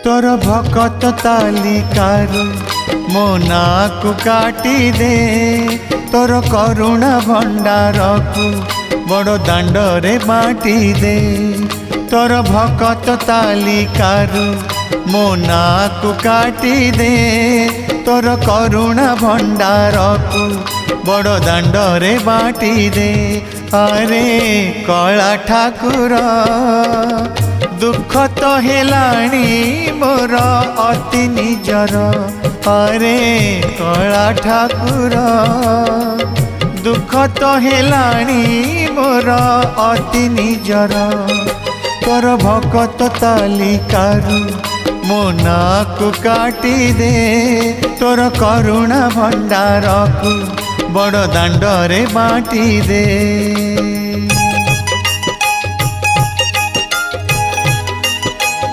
तोर भकत तालिकारु मो नाकु काटी दे तोर करुणा भंडार को बड़ दांडरे बाटी दे। तोर भकत तालिकारु मो नाकु काटी दे तोर करुणा भंडार को बड़ दांडरे बाटी दे। अरे कला ठाकुर दुख तो हेलाणी मोर अति निजर। अरे कला ठाकुर दुख तो हेलाणी मोर अति निजर। तोर भकत तालिकारु मो नाकु काटी दे तोर करुणा भंडार को बड़ दांडरे बाटी दे।